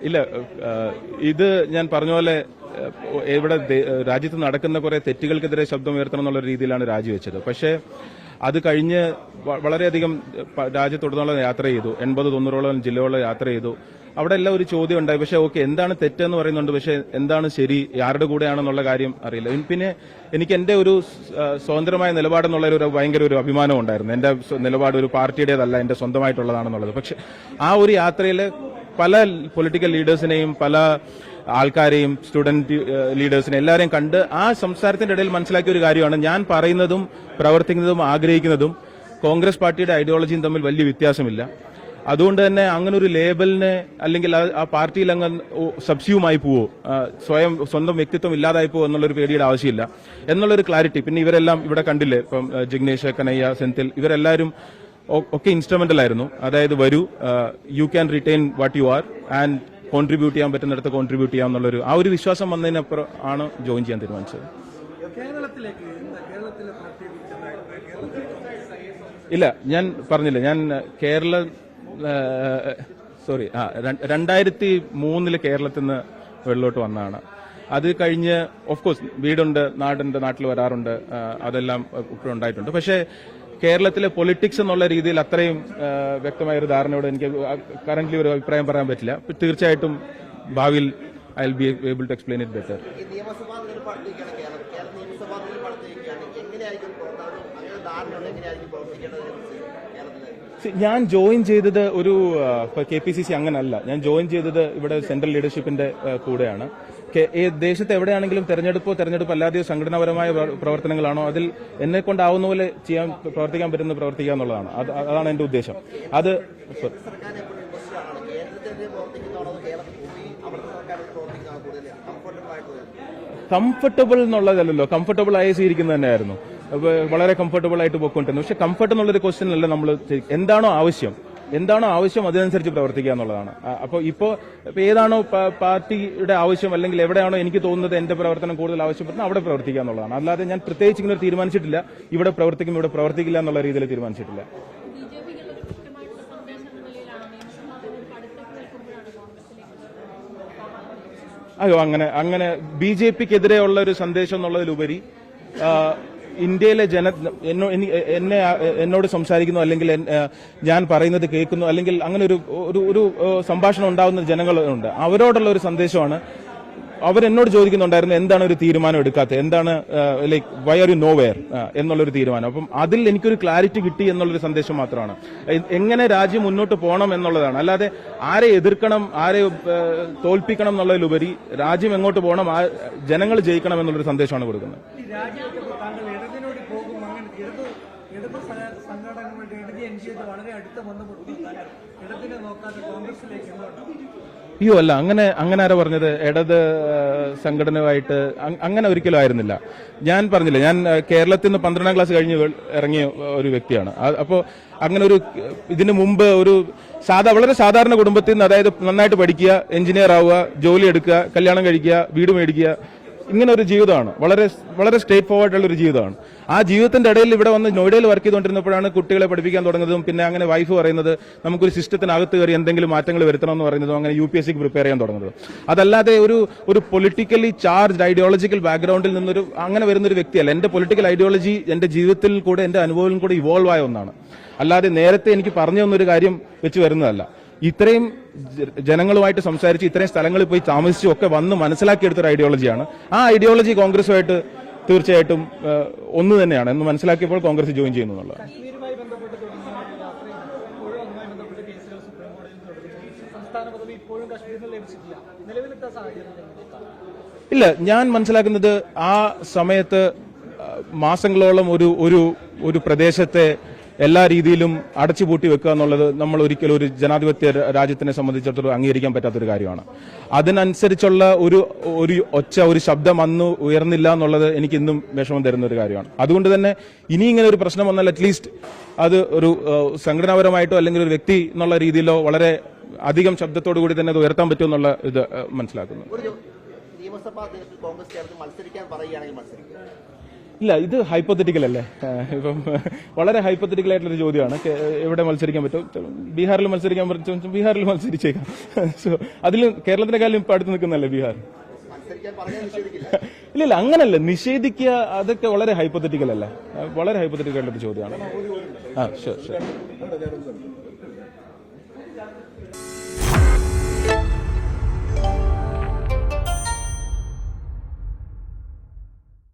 ഇല്ല, ഇത് ഞാൻ പറഞ്ഞ പോലെ ഇവിടെ രാജ്യത്ത് നടക്കുന്ന കുറെ തെറ്റുകൾക്കെതിരെ ശബ്ദം ഉയർത്തണം എന്നുള്ള രീതിയിലാണ് രാജിവെച്ചത്. പക്ഷേ അത് കഴിഞ്ഞ് വളരെയധികം രാജ്യത്തുടനീളം യാത്ര ചെയ്തു, 80-90ഓളം ജില്ലകളിൽ യാത്ര ചെയ്തു. അവിടെ എല്ലാം ഒരു ചോദ്യം ഉണ്ടായി. പക്ഷേ ഓക്കെ, എന്താണ് തെറ്റെന്ന് പറയുന്നുണ്ട്, പക്ഷേ എന്താണ് ശരി, ആരുടെ കൂടെയാണെന്നുള്ള കാര്യം അറിയില്ല. പിന്നെ എനിക്ക് എന്റെ ഒരു സ്വതന്ത്രമായ നിലപാടെന്നുള്ള ഒരു ഭയങ്കര ഒരു അഭിമാനം ഉണ്ടായിരുന്നു. എന്റെ നിലപാട് ഒരു പാർട്ടിയുടേതല്ല, എന്റെ സ്വന്തമായിട്ടുള്ളതാണെന്നുള്ളത്. പക്ഷെ ആ ഒരു യാത്രയിൽ പല പൊളിറ്റിക്കൽ ലീഡേഴ്സിനെയും പല ആൾക്കാരെയും സ്റ്റുഡന്റ് ലീഡേഴ്സിനെ എല്ലാവരെയും കണ്ട് ആ സംസാരത്തിന്റെ ഇടയിൽ മനസ്സിലാക്കിയ ഒരു കാര്യമാണ്, ഞാൻ പറയുന്നതും പ്രവർത്തിക്കുന്നതും ആഗ്രഹിക്കുന്നതും കോൺഗ്രസ് പാർട്ടിയുടെ ഐഡിയോളജിയും തമ്മിൽ വലിയ വ്യത്യാസമില്ല. അതുകൊണ്ട് തന്നെ അങ്ങനെ ഒരു ലേബലിന് അല്ലെങ്കിൽ ആ പാർട്ടിയിൽ അങ്ങ് സബ്സ്യൂമായി പോവോ, സ്വന്തം വ്യക്തിത്വം ഇല്ലാതായി പോവോ എന്നുള്ളൊരു പേടിയുടെ ആവശ്യമില്ല എന്നുള്ളൊരു ക്ലാരിറ്റി. പിന്നെ ഇവരെല്ലാം ഇവിടെ കണ്ടില്ലേ, ഇപ്പം ജിഗ്നേഷ്, കനയ്യ, സെന്തിൽ, ഇവരെല്ലാവരും ഒക്കെ ഇൻസ്ട്രുമെന്റൽ ആയിരുന്നു. അതായത് വരൂ, you can retain what you are and contribute ചെയ്യാൻ പറ്റുന്നിടത്ത് കോൺട്രിബ്യൂട്ട് ചെയ്യാം എന്നുള്ളൊരു ആ ഒരു വിശ്വാസം വന്നതിനപ്പുറം ആണ് ജോയിൻ ചെയ്യാൻ തീരുമാനിച്ചത്. ഇല്ല, ഞാൻ പറഞ്ഞില്ല, ഞാൻ 2003 കേരളത്തിൽ നിന്ന് വെളിലോട്ട് വന്നതാണ്. അത് കഴിഞ്ഞ് ഓഫ്കോഴ്സ് വീടുണ്ട്, നാട്ടിൽ വരാറുണ്ട്, അതെല്ലാം ഇപ്പോഴും ഉണ്ടായിട്ടുണ്ട്. പക്ഷേ കേരളത്തിലെ പൊളിറ്റിക്സ് എന്നുള്ള രീതിയിൽ അത്രയും വ്യക്തമായ ഒരു ധാരണയോട് എനിക്ക് കറന്റ്ലി ഒരു അഭിപ്രായം പറയാൻ പറ്റില്ല. തീർച്ചയായിട്ടും ഭാവിയിൽ I will be able to explain it better. ഞാൻ ജോയിൻ ചെയ്തത് ഒരു KPCC അങ്ങനല്ല. ഞാൻ ജോയിൻ ചെയ്തത് ഇവിടെ സെൻട്രൽ ലീഡർഷിപ്പിന്റെ കൂടെയാണ്. ദേശത്ത് എവിടെയാണെങ്കിലും തെരഞ്ഞെടുപ്പ് അല്ലാതെയോ സംഘടനാപരമായ പ്രവർത്തനങ്ങളാണോ അതിൽ എന്നെ കൊണ്ടാവുന്ന പോലെ പ്രവർത്തിക്കാൻ പറ്റുന്ന പ്രവർത്തിക്കുക എന്നുള്ളതാണ്. അതാണ് എന്റെ ഉദ്ദേശം. അത് കംഫർട്ടബിൾ എന്നുള്ളതല്ലോ, കംഫർട്ടബിൾ ആയി ഇരിക്കുന്നത് തന്നെയായിരുന്നു. വളരെ കംഫർട്ടബിൾ ആയിട്ട് പോയിക്കൊണ്ടിരുന്നു. പക്ഷെ കംഫർട്ട് എന്നുള്ളൊരു ക്വസ്റ്റ്യൻ അല്ല. നമ്മൾ എന്താണോ ആവശ്യം അതിനനുസരിച്ച് പ്രവർത്തിക്കുക എന്നുള്ളതാണ്. അപ്പോൾ ഇപ്പോൾ ഏതാണോ പാർട്ടിയുടെ ആവശ്യം അല്ലെങ്കിൽ എവിടെയാണോ എനിക്ക് തോന്നുന്നത് എന്റെ പ്രവർത്തനം കൂടുതൽ ആവശ്യപ്പെടുന്നത് അവിടെ പ്രവർത്തിക്കുക എന്നുള്ളതാണ്. അല്ലാതെ ഞാൻ പ്രത്യേകിച്ച് ഇങ്ങനെ തീരുമാനിച്ചിട്ടില്ല, ഇവിടെ പ്രവർത്തിക്കും ഇവിടെ പ്രവർത്തിക്കില്ല എന്നുള്ള രീതിയിൽ തീരുമാനിച്ചിട്ടില്ല. അയ്യോ, അങ്ങനെ BJPക്കെതിരെയുള്ള ഒരു സന്ദേശം എന്നുള്ളതിലുപരി ഇന്ത്യയിലെ എന്നോട് സംസാരിക്കുന്നു അല്ലെങ്കിൽ ഞാൻ പറയുന്നത് കേൾക്കുന്നു അല്ലെങ്കിൽ അങ്ങനെ ഒരു സംഭാഷണം ഉണ്ടാവുന്ന ജനങ്ങളുണ്ട്. അവരോടുള്ള ഒരു സന്ദേശമാണ്. അവരെന്നോട് ചോദിക്കുന്നുണ്ടായിരുന്നു, എന്താണ് ഒരു തീരുമാനം എടുക്കാത്തത്, എന്താണ് like why are you nowhere എന്നുള്ളൊരു തീരുമാനം. അപ്പം അതിൽ എനിക്കൊരു ക്ലാരിറ്റി കിട്ടി എന്നുള്ളൊരു സന്ദേശം മാത്രമാണ്. എങ്ങനെ രാജ്യം മുന്നോട്ട് പോകണം എന്നുള്ളതാണ്. അല്ലാതെ ആരെ എതിർക്കണം, ആരെ തോൽപ്പിക്കണം എന്നുള്ളതിലുപരി രാജ്യം എങ്ങോട്ട് പോകണം, ജനങ്ങൾ ജയിക്കണം എന്നുള്ളൊരു സന്ദേശമാണ് കൊടുക്കുന്നത്. അയ്യോ അല്ല, അങ്ങനെ ആരാ പറഞ്ഞത്? ഇടത് സംഘടനയുമായിട്ട് അങ്ങനെ ഒരിക്കലും ആയിരുന്നില്ല. ഞാൻ പറഞ്ഞില്ല, ഞാൻ കേരളത്തിൽ നിന്ന് 12ാം ക്ലാസ് കഴിഞ്ഞ് ഇറങ്ങിയ ഒരു വ്യക്തിയാണ്. അപ്പോൾ അങ്ങനെ ഒരു ഇതിനു മുമ്പ് ഒരു വളരെ സാധാരണ കുടുംബത്തിൽ നിന്ന്, അതായത് നന്നായിട്ട് പഠിക്കുക, എഞ്ചിനീയർ ആവുക, ജോലി എടുക്കുക, കല്യാണം കഴിക്കുക, വീട് മേടിക്കുക, ഇങ്ങനെ ഒരു ജീവിതമാണ്. വളരെ സ്ട്രേറ്റ് ഫോർവേഡ് ഉള്ള ഒരു ജീവിതമാണ്. ആ ജീവിതത്തിന്റെ ഇടയിൽ ഇവിടെ വന്ന് നോയിഡയിൽ വർക്ക് ചെയ്തുകൊണ്ടിരുന്നപ്പോഴാണ് കുട്ടികളെ പഠിപ്പിക്കാൻ തുടങ്ങുന്നതും പിന്നെ അങ്ങനെ വൈഫ് പറയുന്നത് നമുക്കൊരു സിസ്റ്റത്തിനകത്ത് കയറി എന്തെങ്കിലും മാറ്റങ്ങൾ വരുത്തണം എന്ന് പറയുന്നതും അങ്ങനെ UPSCക്ക് പ്രിപ്പയർ ചെയ്യാൻ തുടങ്ങുന്നത്. അതല്ലാതെ ഒരു പൊളിറ്റിക്കലി ചാർജ്ഡ് ഐഡിയോളജിക്കൽ ബാക്ക്ഗ്രൗണ്ടിൽ നിന്നൊരു അങ്ങനെ വരുന്നൊരു വ്യക്തിയല്ല. എന്റെ പൊളിറ്റിക്കൽ ഐഡിയോളജി എന്റെ ജീവിതത്തിൽ കൂടെ എന്റെ അനുഭവം കൂടെ ഇവോൾവ് ആയ ഒന്നാണ്. അല്ലാതെ നേരത്തെ എനിക്ക് പറഞ്ഞു തന്നൊരു കാര്യം വെച്ച് വരുന്നതല്ല. ഇത്രയും ജനങ്ങളുമായിട്ട് സംസാരിച്ച് ഇത്രയും സ്ഥലങ്ങളിൽ പോയി താമസിച്ചും ഒക്കെ വന്ന് മനസ്സിലാക്കിയെടുത്തൊരു ഐഡിയോളജിയാണ്. ആ ഐഡിയോളജി കോൺഗ്രസുമായിട്ട് തീർച്ചയായിട്ടും ഒന്ന് തന്നെയാണ് എന്ന് മനസ്സിലാക്കിയപ്പോൾ കോൺഗ്രസ് ജോയിൻ ചെയ്യുന്നു എന്നുള്ളത്. ഇല്ല, ഞാൻ മനസ്സിലാക്കുന്നത് ആ സമയത്ത് മാസങ്ങളോളം ഒരു പ്രദേശത്തെ എല്ലാ രീതിയിലും അടച്ചുപൂട്ടി വെക്കുക എന്നുള്ളത് നമ്മൾ ഒരിക്കലും ഒരു ജനാധിപത്യ രാജ്യത്തിനെ സംബന്ധിച്ചിടത്തോളം അംഗീകരിക്കാൻ പറ്റാത്തൊരു കാര്യമാണ്. അതിനനുസരിച്ചുള്ള ഒരു ശബ്ദം അന്ന് ഉയർന്നില്ല എന്നുള്ളത് എനിക്ക് ഇന്നും വിഷമം തരുന്ന ഒരു കാര്യമാണ്. അതുകൊണ്ട് തന്നെ ഇനി ഇങ്ങനെ ഒരു പ്രശ്നം വന്നാൽ അറ്റ്ലീസ്റ്റ് അത് ഒരു സംഘടനാപരമായിട്ടോ അല്ലെങ്കിൽ ഒരു വ്യക്തി എന്നുള്ള രീതിയിലോ വളരെ അധികം ശബ്ദത്തോടു കൂടി തന്നെ അത് ഉയർത്താൻ പറ്റുമെന്നുള്ള ഇത് മനസ്സിലാക്കുന്നു. ഇല്ല, ഇത് ഹൈപ്പോത്തറ്റിക്കൽ അല്ലേ? ഇപ്പം വളരെ ഹൈപ്പോത്തറ്റിക്കൽ ആയിട്ടുള്ളൊരു ചോദ്യമാണ്. എവിടെ മത്സരിക്കാൻ പറ്റും? ബീഹാറിൽ മത്സരിക്കാൻ പറ്റും, ബീഹാറിൽ മത്സരിച്ചേക്കാം. സോ അതിൽ കേരളത്തിനെക്കാളും ഇപ്പം അടുത്ത് നിൽക്കുന്നല്ലേ ബീഹാർ? ഇല്ല, അങ്ങനല്ല. നിഷേധിക്കുക അതൊക്കെ വളരെ ഹൈപ്പോത്തറ്റിക്കൽ അല്ലേ? വളരെ ഹൈപ്പോത്തറ്റിക്കൽ ആയിട്ടുള്ളൊരു ചോദ്യമാണ്. ഷുവർ.